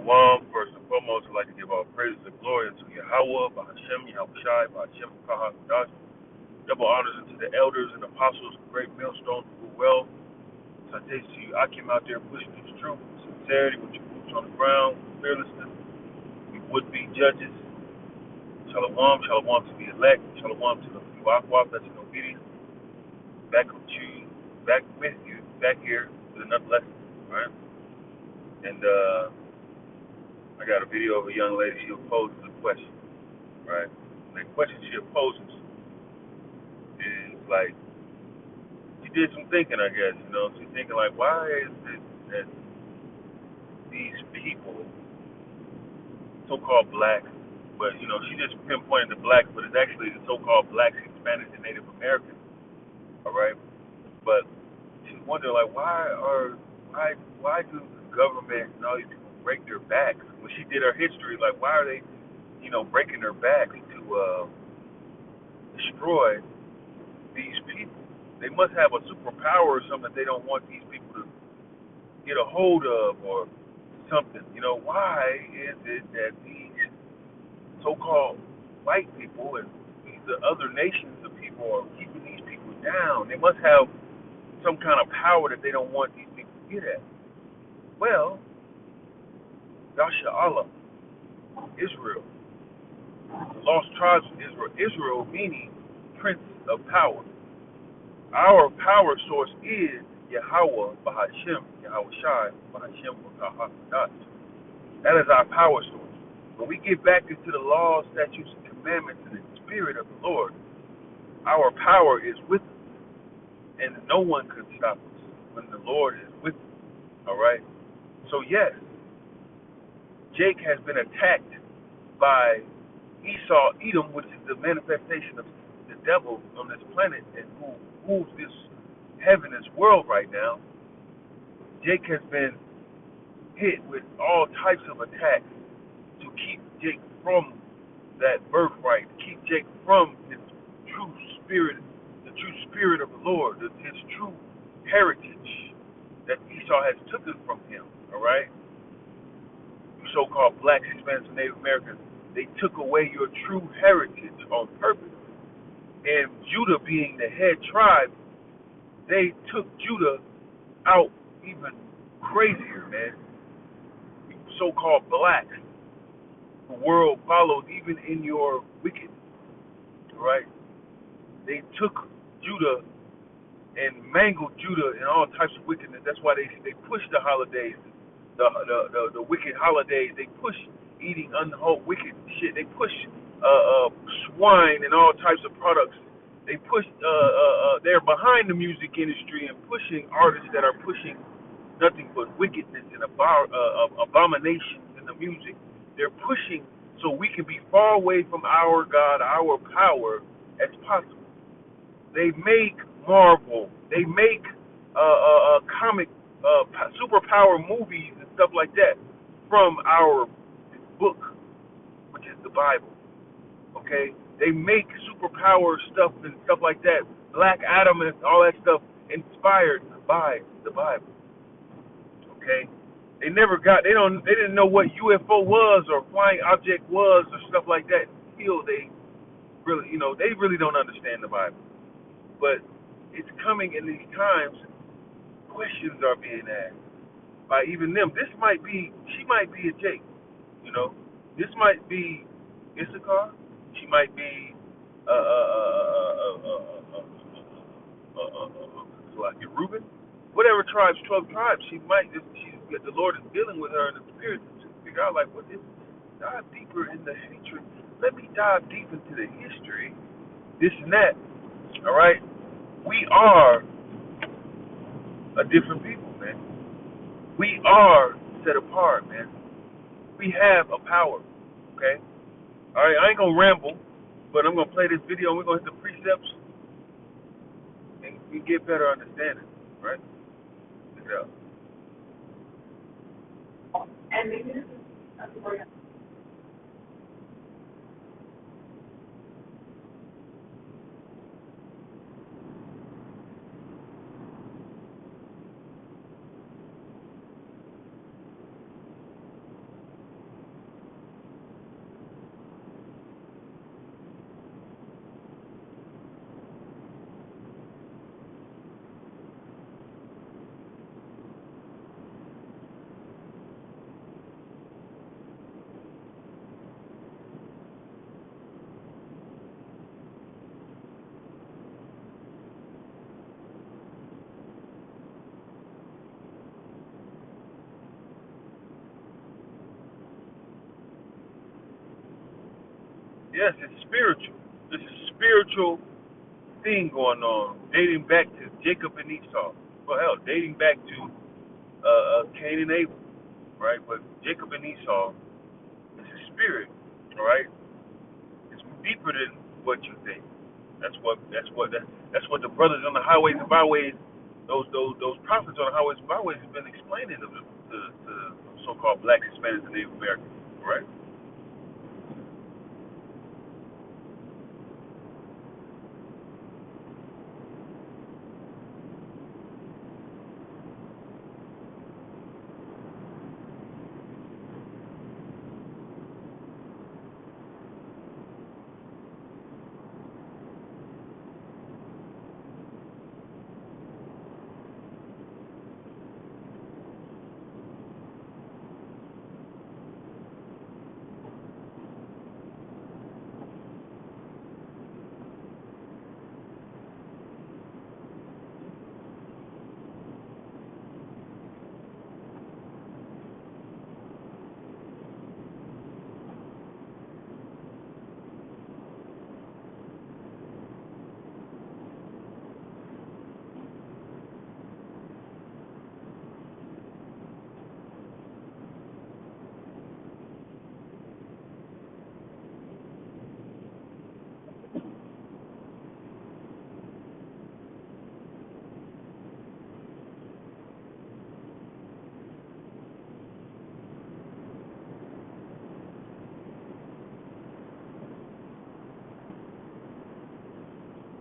Shalom. First and foremost, I'd like to give all praise and glory unto Yahweh, Bahashem, Yahushai, Bahashem, Kahakadosh. Double honors unto the elders and apostles, great millstone who rule well. So I say to you, I came out there pushing this truth with sincerity, with your boots on the ground, with fearlessness. We would be judges. Shalom, shalom to the elect, shalom to the few aqua, that's in obedience. Back with you, back here with another lesson, right? And I got a video of a young lady. She poses a question, right? And the question she poses is like, she did some thinking, I guess. She's thinking like, why is it that these people, so-called blacks, but she just pinpointed the blacks, but it's actually the so-called blacks, Hispanics, and Native Americans, all right? But she's wondering like, why do the government and all these people break their backs? When she did her history, like, why are they, breaking their backs to destroy these people? They must have a superpower or something that they don't want these people to get a hold of or something. Why is it that these so-called white people and these other nations of people are keeping these people down? They must have some kind of power that they don't want these people to get at. Well, Yasha Allah, Israel, the lost tribes of Israel, Israel meaning Prince of Power. Our power source is Yahweh Bahashem, Yahushai Bahashem Bahakadosh. That is our power source. When we get back into the laws, statutes, and commandments and the spirit of the Lord, our power is with us, and no one can stop us when the Lord is with us. All right? So yes, Jake has been attacked by Esau, Edom, which is the manifestation of the devil on this planet and who rules this heaven, this world right now. Jake has been hit with all types of attacks to keep Jake from that birthright, to keep Jake from his true spirit, the true spirit of the Lord, his true heritage that Esau has taken from him, all right? You so-called blacks, Hispanics, and Native Americans, they took away your true heritage on purpose. And Judah being the head tribe, they took Judah out even crazier, man. You so-called blacks, the world follows even in your wickedness, right? They took Judah and mangled Judah in all types of wickedness. That's why they pushed the holidays, the wicked holidays. They push eating unwhole wicked shit. They push swine and all types of products. They push. They're behind the music industry and pushing artists that are pushing nothing but wickedness and abominations in the music. They're pushing so we can be far away from our God, our power as possible. They make Marvel. They make comic superpower movies and stuff like that from our book, which is the Bible. Okay? They make superpower stuff and stuff like that. Black Adam and all that stuff inspired by the Bible. Okay? They didn't know what UFO was or flying object was or stuff like that until they really don't understand the Bible. But it's coming in these times, questions are being asked by even them. She might be a Jake, This might be Issachar. She might be like Reuben. Whatever tribes, 12 tribes, the Lord is dealing with her in the spirit to figure out like, what is, dive deeper in the hatred. Let me dive deep into the history, this and that. All right? We are a different people, man. We are set apart, man. We have a power, okay? All right, I ain't going to ramble, but I'm going to play this video and we're going to hit the precepts and we get better understanding, right? Check it out. And maybe this is Yes, it's spiritual. This is spiritual thing going on, dating back to Jacob and Esau. Well, hell, dating back to Cain and Abel, right? But Jacob and Esau, it's a spirit, all right? It's deeper than what you think. That's what the brothers on the highways and byways, those prophets on the highways and byways have been explaining to the so-called blacks, Hispanics, and Native Americans, right?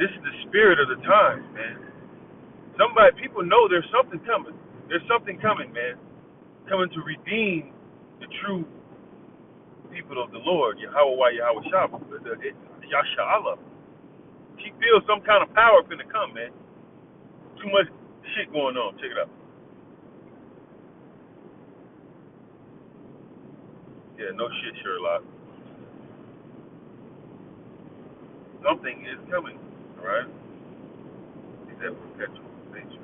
This is the spirit of the times, man. People know there's something coming. There's something coming, man. Coming to redeem the true people of the Lord, Yahweh Yahweh Shabbat, Yasha'Allah. She feels some kind of power finna come, man. Too much shit going on. Check it out. Yeah, no shit, Sherlock. Something is coming, all right? It's that perpetual nature.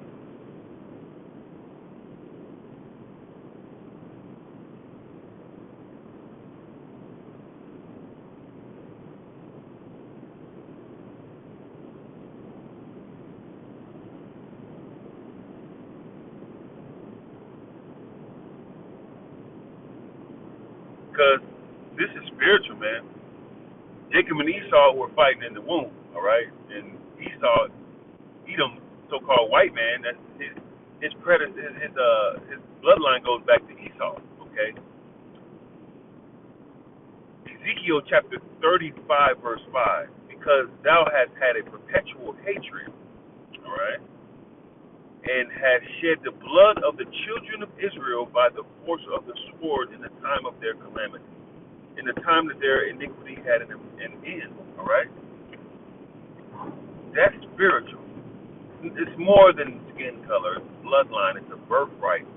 Because this is spiritual, man. Jacob and Esau were fighting in the womb, all right? And Esau, Edom, so-called white man, that's his bloodline goes back to Esau, okay? Ezekiel chapter 35, verse 5, because thou hast had a perpetual hatred, all right, and hast shed the blood of the children of Israel by the force of the sword in the time of their calamity, in the time that their iniquity had an end, all right? That's spiritual. It's more than skin color, it's bloodline, it's a birthright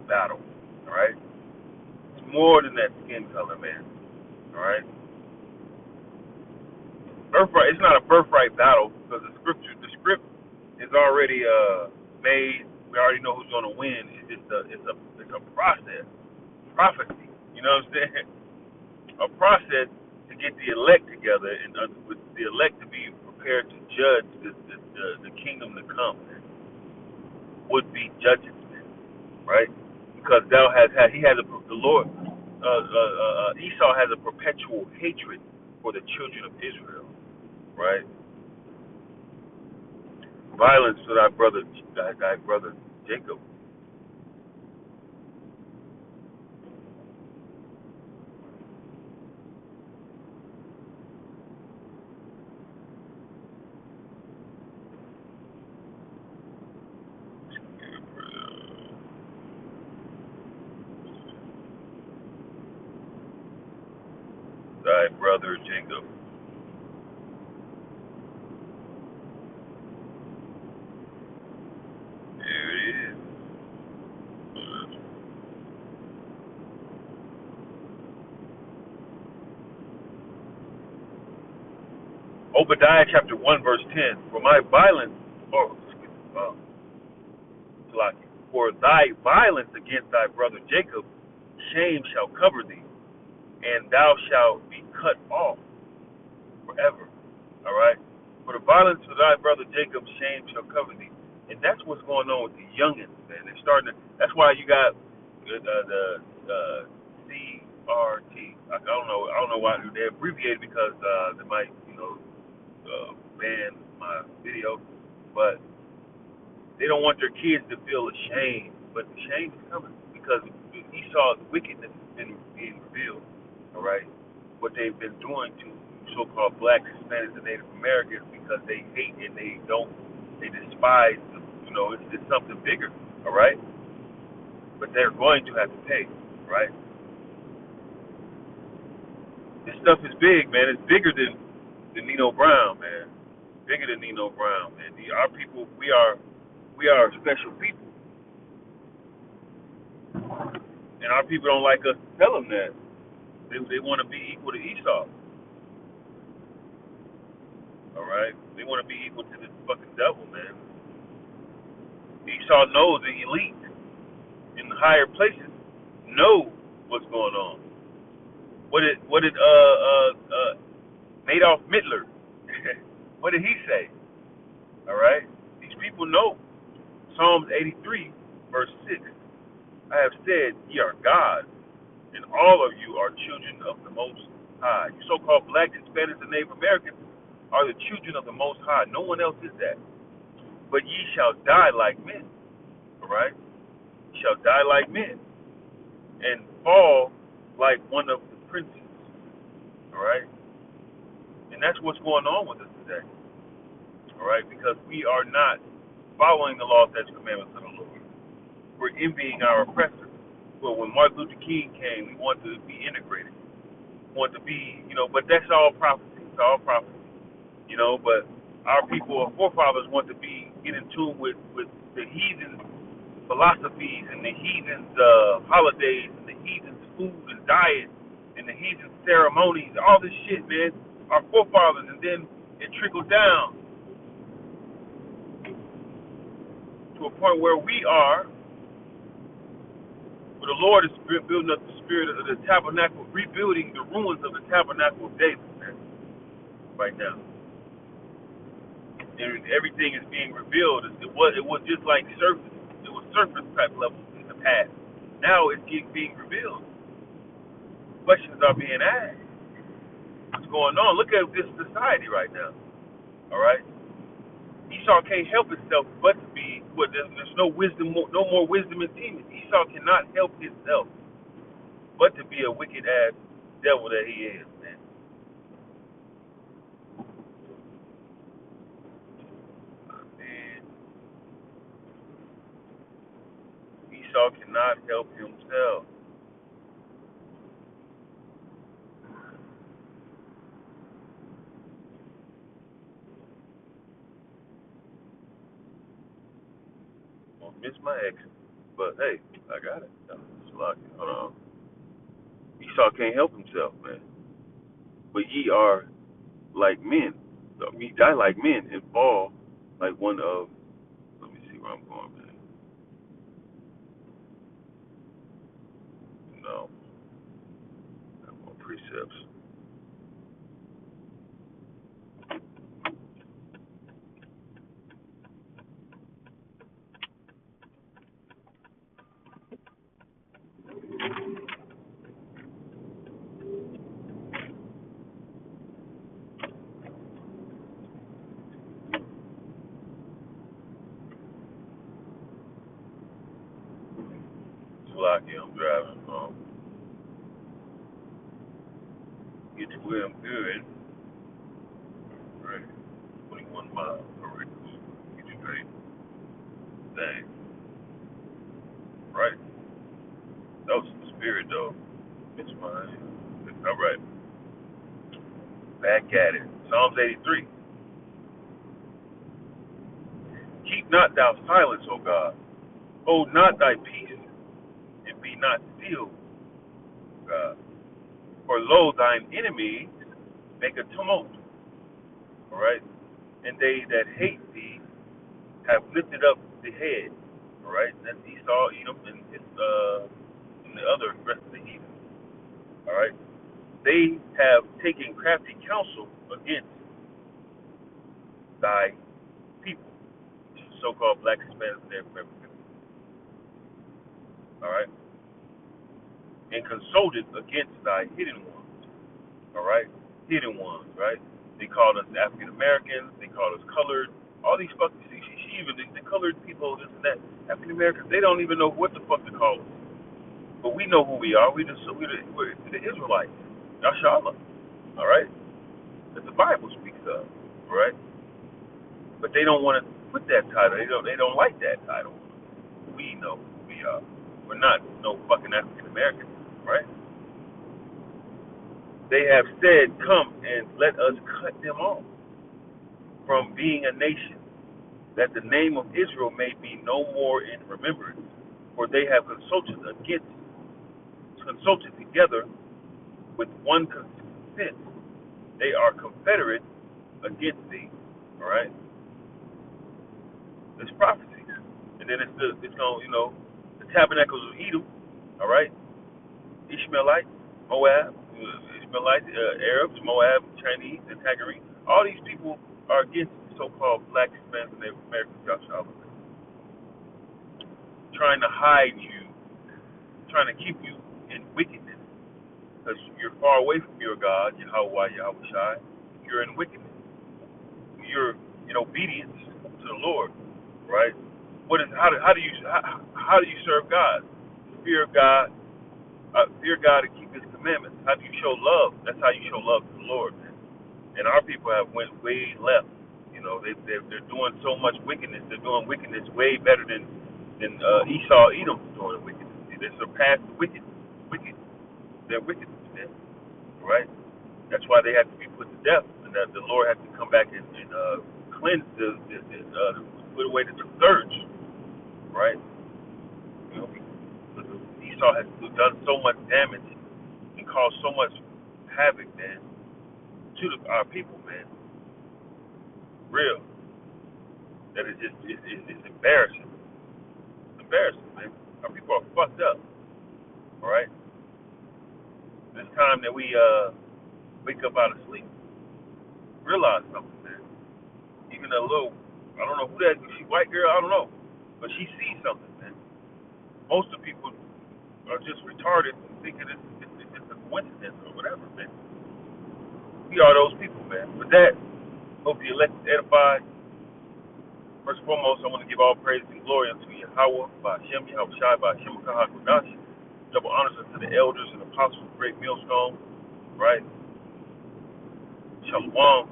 battle, all right? It's more than that skin color, man, all right? Birthright. It's not a birthright battle because the script is already made. We already know who's going to win. It's a process, prophecy. You know what I'm saying? A process to get the elect together and with the elect to be prepared to judge the kingdom to come, would be judges, right? Because the Lord Esau has a perpetual hatred for the children of Israel, right? Violence to thy brother Jacob. Thy brother Jacob. There it is. Obadiah chapter 1 verse 10. For my violence, for thy violence against thy brother Jacob, shame shall cover thee, and thou shalt be cut off. forever. All right? For the violence of thy brother Jacob, shame shall cover thee. And that's what's going on with the youngins, man. They're starting to, that's why you got the CRT. I don't know why they abbreviated because they might, ban my video, but they don't want their kids to feel ashamed. But the shame is coming because Esau's wickedness has been being revealed. All right, what they've been doing to so-called blacks, Hispanics, and Native Americans because they hate and they despise. It's something bigger. All right, but they're going to have to pay. Right, this stuff is big, man. It's bigger than Nino Brown, man. Bigger than Nino Brown, man. Our people, we are special people, and our people don't like us to tell them that. They want to be equal to Esau. All right, they want to be equal to this fucking devil, man. Esau knows the elite in the higher places know what's going on. What did Adolf Hitler? What did he say? All right, these people know. Psalms 83, verse 6. I have said, ye are gods, and all of you are children of the Most High. You so-called blacks, Hispanics, and Native Americans are the children of the Most High. No one else is that. But ye shall die like men. All right? Ye shall die like men and fall like one of the princes. All right? And that's what's going on with us today. All right? Because we are not following the law, statutes, commandments of the Lord. We're envying our oppressor. Well, when Martin Luther King came, we wanted to be integrated. We wanted to be, but that's all prophecy. It's all prophecy. But our people, our forefathers, want to get in tune with the heathen philosophies and the heathen's holidays and the heathen's food and diet and the heathen's ceremonies, all this shit, man. Our forefathers, and then it trickled down to a point where we are, where the Lord is building up the spirit of the tabernacle, rebuilding the ruins of the tabernacle of David, man, right now. And everything is being revealed. It was just like surface. It was surface type levels in the past. Now it's being revealed. Questions are being asked. What's going on? Look at this society right now. All right. Esau can't help himself but to be. There's no wisdom, no more wisdom in demons. Esau cannot help himself but to be a wicked ass devil that he is, man. And Esau cannot help himself. I'll miss my exit, but hey, I got it. It's locked. Hold on. Esau can't help himself, man. But ye are like men. So ye die like men and fall like one of. Let me see where I'm going, man. No, I have more precepts. It's lucky I'm driving. Get to where I'm good. Right. 21 miles. All right, cool. Get you great. Dang. Right. That was the spirit, though. It's fine. All right. Back at it. Psalms 83. Keep not thou silence, O God. Hold not thy peace, and be not still, God. For lo, thine enemies make a tumult. All right. And they that hate thee have lifted up the head. All right. That's Esau, Edom, and the other rest of the heathen. All right. They have taken crafty counsel against thy people, so-called black, Hispanic, and African people. All right, and consulted against thy hidden ones. All right, hidden ones. Right? They called us African Americans. They called us colored. All these fucking she even the colored people, this and that. African Americans, they don't even know what the fuck to call us. But we know who we are. We're the Israelites. Yashala. All right, that the Bible speaks of. All right, but they don't want to put that title. They don't like that title. We know who we are. We're not no fucking African Americans, right? They have said, "Come and let us cut them off from being a nation, that the name of Israel may be no more in remembrance. For they have consulted together with one consent. They are confederate against thee." All right, it's prophecies, and then it's going the tabernacles of Edom. All right, Ishmaelites, Moab, Ishmaelites, Arabs, Moab, Chinese, and Hagari. All these people are against so-called black, Hispanic, and Native American Joshua, trying to hide you, trying to keep you in wickedness, because you're far away from your God, Yahweh Shai. You're in wickedness. You're in obedience to the Lord, right? How do you serve God? Fear God, fear God and keep His commandments. How do you show love? That's how you show love to the Lord, man. And our people have went way left. They're doing so much wickedness. They're doing wickedness way better than Esau, Edom doing wickedness. They surpassed the wicked. Wicked. They're wicked, man. Right? That's why they have to be put to death, and that the Lord has to come back and cleanse put away the scourge. Right? Esau has done so much damage and caused so much havoc, man, to our people, man. Real. That is just it's embarrassing. It's embarrassing, man. Our people are fucked up. All right. It's time that we wake up out of sleep. Realize something, man. Even a little, I don't know who that is. She white girl, I don't know, but she sees something, man. Most of the people are just retarded and thinking it's a coincidence or whatever, man. We are those people, man. With that, hope the elect edified. First and foremost, I want to give all praise and glory unto Yahweh, by Hashem, Yahweh Shai, by Hashem, Kahakadash. Double honors unto the elders and apostles of Great Millstone, right? Shalom,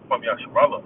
from Yasharallah.